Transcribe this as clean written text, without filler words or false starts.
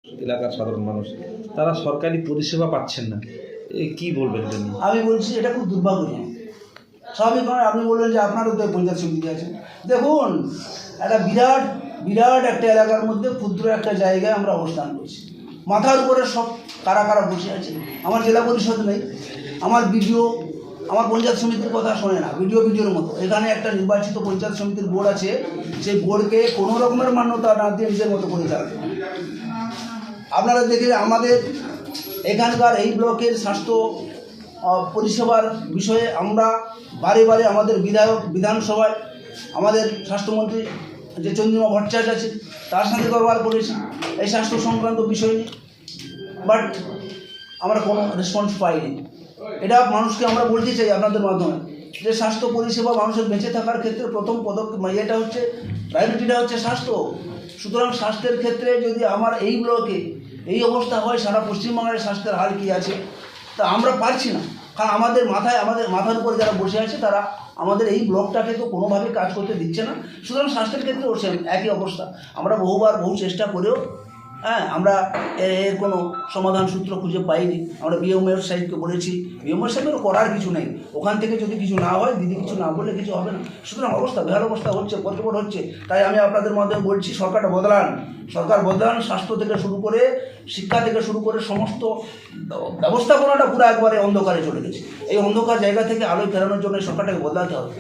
এলাকার সাধারণ মানুষ তারা সরকারি পরিষেবা পাচ্ছেন না, কি বলবেন এটা নিয়ে? আমি বলছি এটা খুব দুর্ভাগ্যজনক। স্বাভাবিকভাবে আপনি বললেন যে আপনারও তো পঞ্চায়েত সমিতি আছে। দেখুন, একটা বিরাট বিরাট একটা এলাকার মধ্যে ক্ষুদ্র একটা জায়গায় আমরা অবস্থান করছি। মাথার উপরে সব কারা কারা বসে আছে। আমার জেলা পরিষদ নেই, আমার বিডিও আমার পঞ্চায়েত সমিতির কথা শোনে না, বিডিওর মতো। এখানে একটা নির্বাচিত পঞ্চায়েত সমিতির বোর্ড আছে, সেই বোর্ডকে কোনো রকমের মান্যতা না দিয়ে নিজের মতো করে চালাবে। আপনারা দেখে আমাদের এখানকার এই ব্লকের স্বাস্থ্য পরিষেবার বিষয়ে আমরা বারে বারে আমাদের বিধানসভায় আমাদের স্বাস্থ্যমন্ত্রী যে চন্দ্রিমা ভট্টাচার্য আছে তার সাথে ব্যবহার করেছি এই স্বাস্থ্য সংক্রান্ত বিষয় নিয়ে, বাট আমরা কোনো রেসপন্স পাইনি। এটা মানুষকে আমরা বলতে চাই আপনাদের মাধ্যমে যে স্বাস্থ্য পরিষেবা মানুষের বেঁচে থাকার ক্ষেত্রে প্রথম পদক্ষেপ এটা হচ্ছে, প্রায়োরিটিটা হচ্ছে স্বাস্থ্য। সুতরাং স্বাস্থ্যের ক্ষেত্রে যদি আমার এই ব্লকে এই অবস্থা হয়, সারা পশ্চিমবাংলার স্বাস্থ্যের হাল কী আছে তা আমরা পারছি না। কারণ আমাদের মাথার উপরে যারা বসে আছে তারা আমাদের এই ব্লকটাকে তো কোনোভাবে কাজ করতে দিচ্ছে না। সুতরাং স্বাস্থ্যের ক্ষেত্রে ওর একই অবস্থা। আমরা বহু চেষ্টা করেও আমরা এর কোনো সমাধান সূত্র খুঁজে পাইনি। আমরা বিএমএর সাহেবকে বলেছি, বিএমএর সাহেবেরও করার কিছু নেই। ওখান থেকে যদি কিছু না হয়, দিদি কিছু না বললে কিছু হবে না। সুতরাং বেহাল অবস্থা হচ্ছে, পর্যটন হচ্ছে। তাই আমি আপনাদের মাধ্যমে বলছি, সরকার বদলান। স্বাস্থ্য থেকে শুরু করে শিক্ষা থেকে শুরু করে সমস্ত ব্যবস্থাপনাটা পুরো একবারে অন্ধকারে চলে গেছে। এই অন্ধকার জায়গা থেকে আলোয় ফেরানোর জন্য সরকারটাকে বদলাতে হবে।